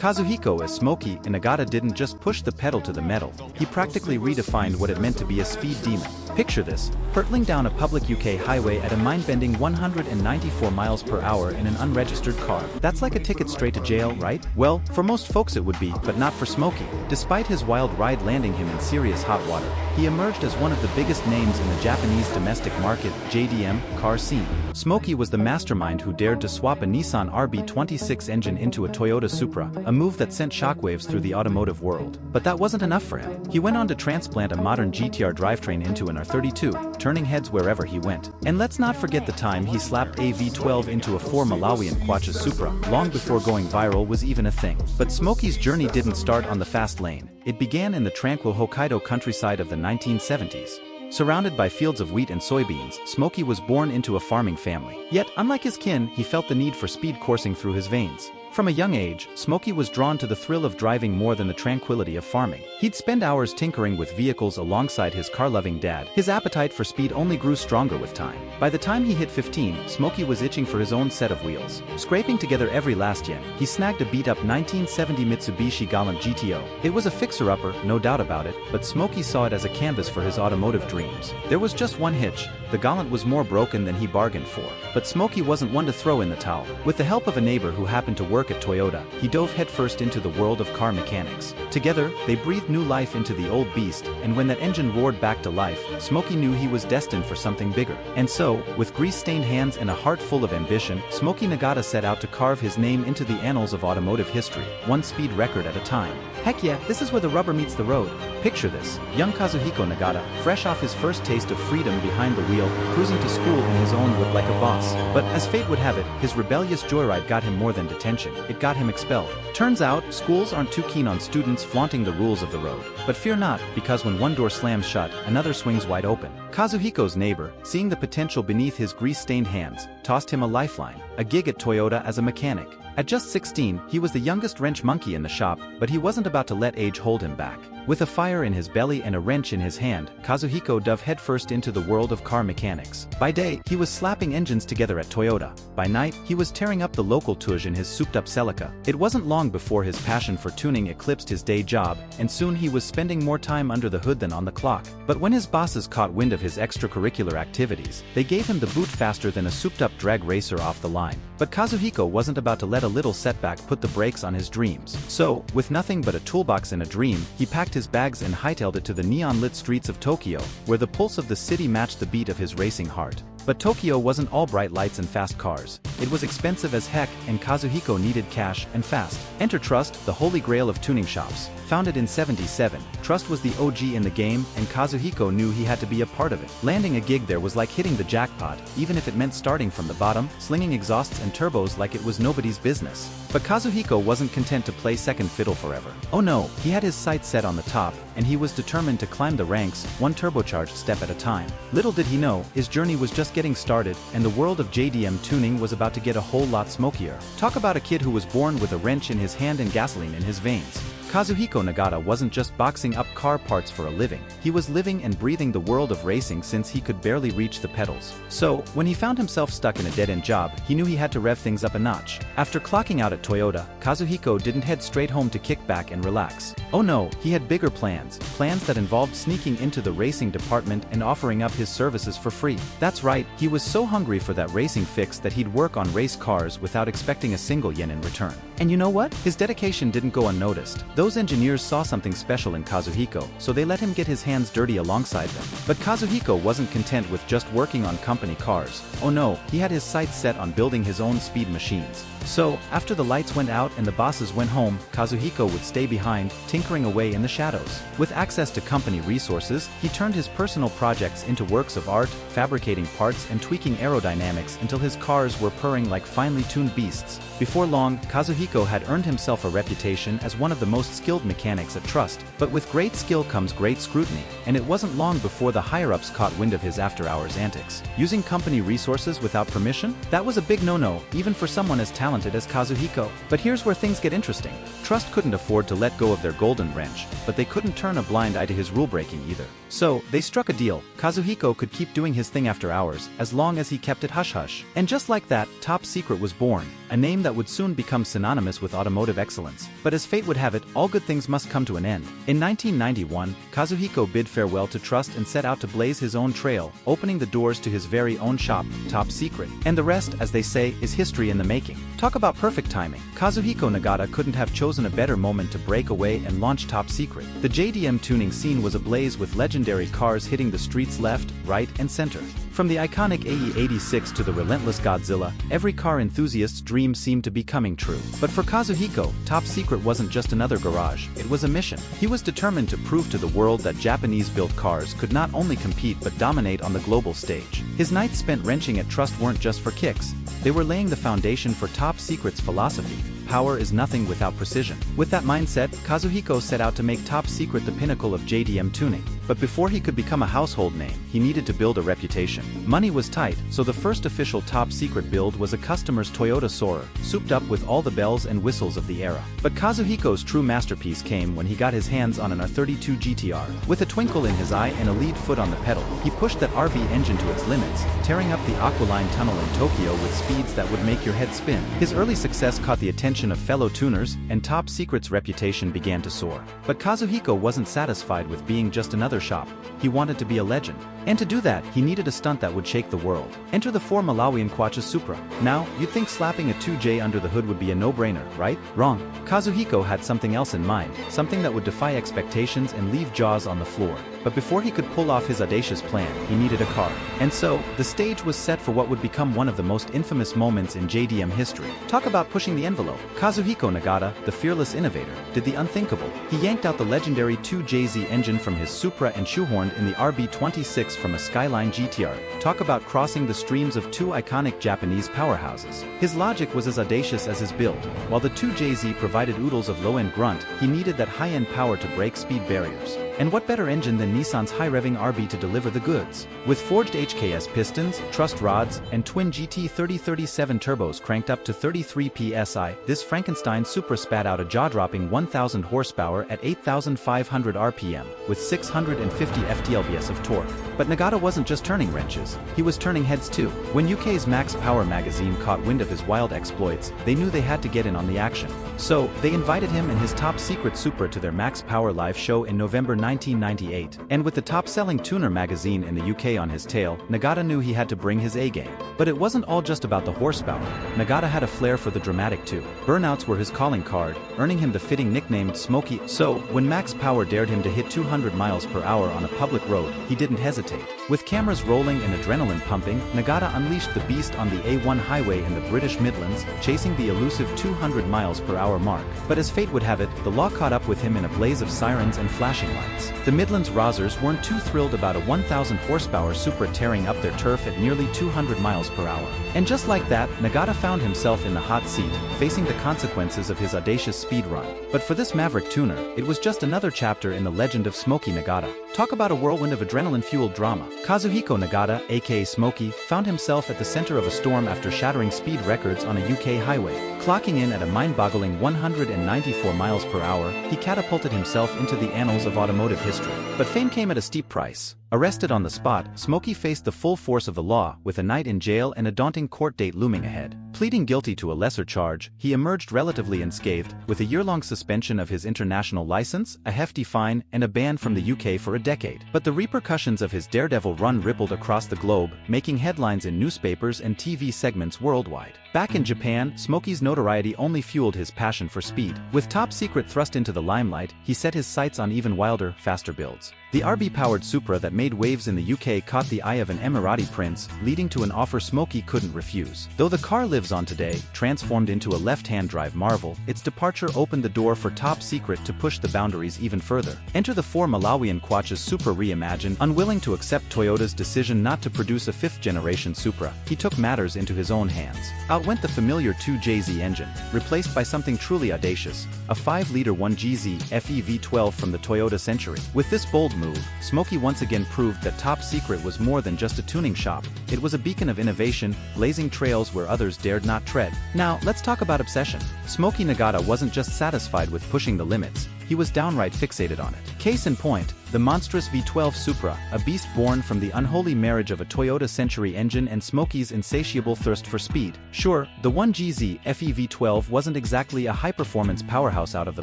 Kazuhiko as Smokey Nagata didn't just push the pedal to the metal, he practically redefined what it meant to be a speed demon. Picture this, hurtling down a public UK highway at a mind-bending 194 miles per hour in an unregistered car. That's like a ticket straight to jail, right? Well, for most folks it would be, but not for Smokey. Despite his wild ride landing him in serious hot water, he emerged as one of the biggest names in the Japanese domestic market, JDM, car scene. Smokey was the mastermind who dared to swap a Nissan RB26 engine into a Toyota Supra, a move that sent shockwaves through the automotive world. But that wasn't enough for him. He went on to transplant a modern GTR drivetrain into an R32, turning heads wherever he went. And let's not forget the time he slapped a V12 into a 4 Malawian Quacha Supra, long before going viral was even a thing. But Smokey's journey didn't start on the fast lane. It began in the tranquil Hokkaido countryside of the 1970s. Surrounded by fields of wheat and soybeans, Smokey was born into a farming family. Yet, unlike his kin, he felt the need for speed coursing through his veins. From a young age, Smokey was drawn to the thrill of driving more than the tranquility of farming. He'd spend hours tinkering with vehicles alongside his car-loving dad. His appetite for speed only grew stronger with time. By the time he hit 15, Smokey was itching for his own set of wheels. Scraping together every last yen, he snagged a beat-up 1970 Mitsubishi Galant GTO. It was a fixer-upper, no doubt about it, but Smokey saw it as a canvas for his automotive dreams. There was just one hitch. The Galant was more broken than he bargained for. But Smokey wasn't one to throw in the towel. With the help of a neighbor who happened to work at Toyota, he dove headfirst into the world of car mechanics. Together, they breathed new life into the old beast, and when that engine roared back to life, Smokey knew he was destined for something bigger. And so, with grease-stained hands and a heart full of ambition, Smokey Nagata set out to carve his name into the annals of automotive history, one speed record at a time. Heck yeah, this is where the rubber meets the road. Picture this, young Kazuhiko Nagata, fresh off his first taste of freedom behind the wheel, cruising to school in his own whip like a boss. But as fate would have it, his rebellious joyride got him more than detention. It got him expelled. Turns out, schools aren't too keen on students flaunting the rules of the road. But fear not, because when one door slams shut, another swings wide open. Kazuhiko's neighbor, seeing the potential beneath his grease-stained hands, tossed him a lifeline, a gig at Toyota as a mechanic. At just 16, he was the youngest wrench monkey in the shop, but he wasn't about to let age hold him back. With a fire in his belly and a wrench in his hand, Kazuhiko dove headfirst into the world of car mechanics. By day, he was slapping engines together at Toyota. By night, he was tearing up the local Tuj in his souped-up Celica. It wasn't long before his passion for tuning eclipsed his day job, and soon he was spending more time under the hood than on the clock. But when his bosses caught wind of his extracurricular activities, they gave him the boot faster than a souped-up drag racer off the line. But Kazuhiko wasn't about to let a little setback put the brakes on his dreams. So, with nothing but a toolbox and a dream, he packed his bags and hightailed it to the neon-lit streets of Tokyo, where the pulse of the city matched the beat of his racing heart. But Tokyo wasn't all bright lights and fast cars. It was expensive as heck, and Kazuhiko needed cash, and fast. Enter Trust, the holy grail of tuning shops. Founded in '77, Trust was the OG in the game, and Kazuhiko knew he had to be a part of it. Landing a gig there was like hitting the jackpot, even if it meant starting from the bottom, slinging exhausts and turbos like it was nobody's business. But Kazuhiko wasn't content to play second fiddle forever. Oh no, he had his sights set on the top, and he was determined to climb the ranks, one turbocharged step at a time. Little did he know, his journey was just getting started, and the world of JDM tuning was about to get a whole lot smokier. Talk about a kid who was born with a wrench in his hand and gasoline in his veins. Kazuhiko Nagata wasn't just boxing up car parts for a living, he was living and breathing the world of racing since he could barely reach the pedals. So, when he found himself stuck in a dead-end job, he knew he had to rev things up a notch. After clocking out at Toyota, Kazuhiko didn't head straight home to kick back and relax. Oh no, he had bigger plans, plans that involved sneaking into the racing department and offering up his services for free. That's right, he was so hungry for that racing fix that he'd work on race cars without expecting a single yen in return. And you know what? His dedication didn't go unnoticed. Those engineers saw something special in Kazuhiko, so they let him get his hands dirty alongside them. But Kazuhiko wasn't content with just working on company cars. Oh no, he had his sights set on building his own speed machines. So, after the lights went out and the bosses went home, Kazuhiko would stay behind, tinkering away in the shadows. With access to company resources, he turned his personal projects into works of art, fabricating parts and tweaking aerodynamics until his cars were purring like finely tuned beasts. Before long, Kazuhiko had earned himself a reputation as one of the most most skilled mechanics at Trust, but with great skill comes great scrutiny, and it wasn't long before the higher-ups caught wind of his after-hours antics. Using company resources without permission? That was a big no-no, even for someone as talented as Kazuhiko. But here's where things get interesting. Trust couldn't afford to let go of their golden wrench, but they couldn't turn a blind eye to his rule-breaking either. So, they struck a deal. Kazuhiko could keep doing his thing after hours, as long as he kept it hush-hush. And just like that, Top Secret was born, a name that would soon become synonymous with automotive excellence. But as fate would have it, all good things must come to an end. In 1991, Kazuhiko bid farewell to Trust and set out to blaze his own trail, opening the doors to his very own shop, Top Secret. And the rest, as they say, is history in the making. Talk about perfect timing. Kazuhiko Nagata couldn't have chosen a better moment to break away and launch Top Secret. The JDM tuning scene was ablaze with legendary cars hitting the streets left, right, and center. From the iconic AE-86 to the relentless Godzilla, every car enthusiast's dream seemed to be coming true. But for Kazuhiko, Top Secret wasn't just another garage, it was a mission. He was determined to prove to the world that Japanese-built cars could not only compete but dominate on the global stage. His nights spent wrenching at Trust weren't just for kicks. They were laying the foundation for Top Secret's philosophy. Power is nothing without precision. With that mindset, Kazuhiko set out to make Top Secret the pinnacle of JDM tuning. But before he could become a household name, he needed to build a reputation. Money was tight, so the first official Top Secret build was a customer's Toyota Soarer, souped up with all the bells and whistles of the era. But Kazuhiko's true masterpiece came when he got his hands on an R32 GTR. With a twinkle in his eye and a lead foot on the pedal, he pushed that RB engine to its limits, tearing up the Aqualine tunnel in Tokyo with speeds that would make your head spin. His early success caught the attention of fellow tuners, and Top Secret's reputation began to soar. But Kazuhiko wasn't satisfied with being just another shop. He wanted to be a legend. And to do that, he needed a stunt that would shake the world. Enter the 4 Malawian Quacha Supra. Now, you'd think slapping a 2J under the hood would be a no-brainer, right? Wrong. Kazuhiko had something else in mind, something that would defy expectations and leave jaws on the floor. But before he could pull off his audacious plan, he needed a car. And so, the stage was set for what would become one of the most infamous moments in JDM history. Talk about pushing the envelope. Kazuhiko Nagata, the fearless innovator, did the unthinkable. He yanked out the legendary 2JZ engine from his Supra and shoehorned in the RB26 from a Skyline GTR. Talk about crossing the streams of two iconic Japanese powerhouses. His logic was as audacious as his build. While the 2JZ provided oodles of low-end grunt, he needed that high-end power to break speed barriers. And what better engine than Nissan's high-revving RB to deliver the goods? With forged HKS pistons, trussed rods, and twin GT3037 turbos cranked up to 33 psi, this Frankenstein Supra spat out a jaw-dropping 1,000 horsepower at 8,500 RPM, with 650 ft-lbs of torque. But Nagata wasn't just turning wrenches, he was turning heads too. When UK's Max Power magazine caught wind of his wild exploits, they knew they had to get in on the action. So, they invited him and his Top Secret Supra to their Max Power live show in November 1998. And with the top-selling tuner magazine in the UK on his tail, Nagata knew he had to bring his A-game. But it wasn't all just about the horsepower. Nagata had a flair for the dramatic too. Burnouts were his calling card, earning him the fitting nickname Smokey. So, when Max Power dared him to hit 200 miles per hour on a public road, he didn't hesitate. With cameras rolling and adrenaline pumping, Nagata unleashed the beast on the A1 highway in the British Midlands, chasing the elusive 200 miles per hour mark. But as fate would have it, the law caught up with him in a blaze of sirens and flashing lights. The Midlands Rozzers weren't too thrilled about a 1,000 horsepower Supra tearing up their turf at nearly 200 miles per hour. And just like that, Nagata found himself in the hot seat, facing the consequences of his audacious speed run. But for this maverick tuner, it was just another chapter in the legend of Smokey Nagata. Talk about a whirlwind of adrenaline-fueled drama. Kazuhiko Nagata, aka Smokey, found himself at the center of a storm after shattering speed records on a UK highway. Clocking in at a mind-boggling 194 miles per hour, he catapulted himself into the annals of automotive history. But fame came at a steep price. Arrested on the spot, Smokey faced the full force of the law, with a night in jail and a daunting court date looming ahead. Pleading guilty to a lesser charge, he emerged relatively unscathed, with a year-long suspension of his international license, a hefty fine, and a ban from the UK for a decade. But the repercussions of his daredevil run rippled across the globe, making headlines in newspapers and TV segments worldwide. Back in Japan, Smokey's notoriety only fueled his passion for speed. With Top Secret thrust into the limelight, he set his sights on even wilder, faster builds. The RB-powered Supra that made waves in the UK caught the eye of an Emirati prince, leading to an offer Smokey couldn't refuse. Though the car lives on today, transformed into a left-hand drive marvel, its departure opened the door for Top Secret to push the boundaries even further. Enter the four Malawian Quachas Supra reimagined. Unwilling to accept Toyota's decision not to produce a fifth-generation Supra, he took matters into his own hands. Out went the familiar 2JZ engine, replaced by something truly audacious, a 5-liter 1GZ FE V12 from the Toyota Century. With this bold move, Smokey once again proved that Top Secret was more than just a tuning shop. It was a beacon of innovation, blazing trails where others dared not tread. Now, let's talk about obsession. Smokey Nagata wasn't just satisfied with pushing the limits, he was downright fixated on it. Case in point, the monstrous V12 Supra, a beast born from the unholy marriage of a Toyota Century engine and Smokey's insatiable thirst for speed. Sure, the 1GZ FE V12 wasn't exactly a high-performance powerhouse out of the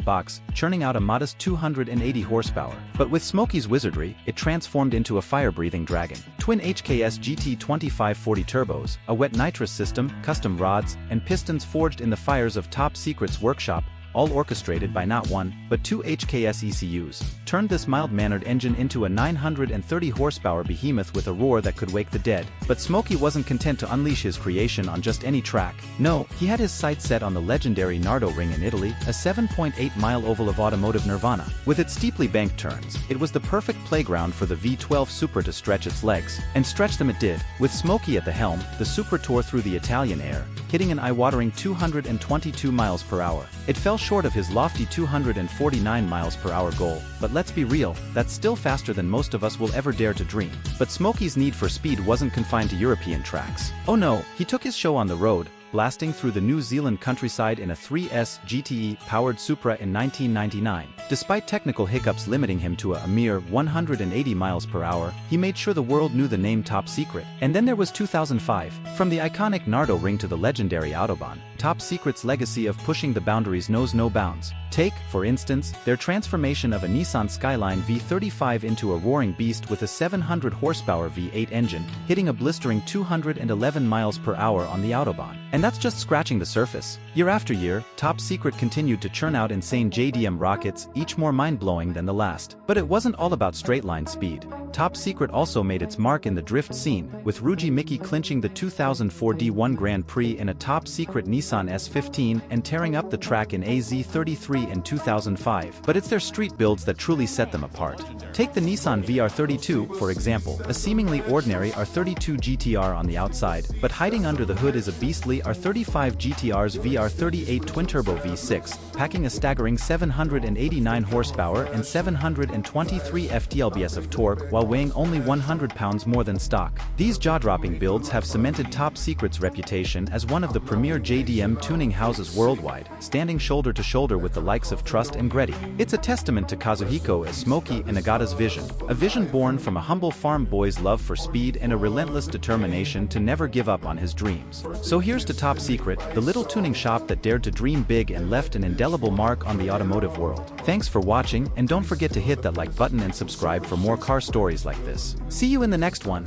box, churning out a modest 280 horsepower. But with Smokey's wizardry, it transformed into a fire-breathing dragon. Twin HKS GT 2540 turbos, a wet nitrous system, custom rods, and pistons forged in the fires of Top Secret's workshop, all orchestrated by not one, but two HKS ECUs, turned this mild-mannered engine into a 930 horsepower behemoth with a roar that could wake the dead. But Smokey wasn't content to unleash his creation on just any track. No, he had his sights set on the legendary Nardo Ring in Italy, a 7.8-mile oval of automotive nirvana. With its steeply banked turns, it was the perfect playground for the V12 Supra to stretch its legs. And stretch them it did. With Smokey at the helm, the Supra tore through the Italian air, hitting an eye-watering 222 miles per hour. It fell short of his lofty 249 miles per hour goal, but let's be real, that's still faster than most of us will ever dare to dream. But Smokey's need for speed wasn't confined to European tracks. Oh no, he took his show on the road, blasting through the New Zealand countryside in a 3S GTE-powered Supra in 1999. Despite technical hiccups limiting him to a mere 180 miles per hour, he made sure the world knew the name Top Secret. And then there was 2005. From the iconic Nardo Ring to the legendary Autobahn, Top Secret's legacy of pushing the boundaries knows no bounds. Take, for instance, their transformation of a Nissan Skyline V35 into a roaring beast with a 700 horsepower V8 engine, hitting a blistering 211 miles per hour on the Autobahn. And that's just scratching the surface. Year after year, Top Secret continued to churn out insane JDM rockets, each more mind-blowing than the last. But it wasn't all about straight-line speed. Top Secret also made its mark in the drift scene, with Ruji Miki clinching the 2004 D1 Grand Prix in a Top Secret Nissan S15 and tearing up the track in AZ33 in 2005. But it's their street builds that truly set them apart. Take the Nissan VR32, for example, a seemingly ordinary R32 GTR on the outside, but hiding under the hood is a beastly R35 GTR's VR38 twin-turbo V6, packing a staggering 789 horsepower and 723 ft-lbs of torque while weighing only 100 pounds more than stock. These jaw-dropping builds have cemented Top Secret's reputation as one of the premier JDM tuning houses worldwide, standing shoulder to shoulder with the likes of Trust and Greddy. It's a testament to Kazuhiko as Smokey Nagata's vision, a vision born from a humble farm boy's love for speed and a relentless determination to never give up on his dreams. So here's to Top Secret, the little tuning shop that dared to dream big and left an indelible mark on the automotive world. Thanks for watching, and don't forget to hit that like button and subscribe for more car stories like this. See you in the next one.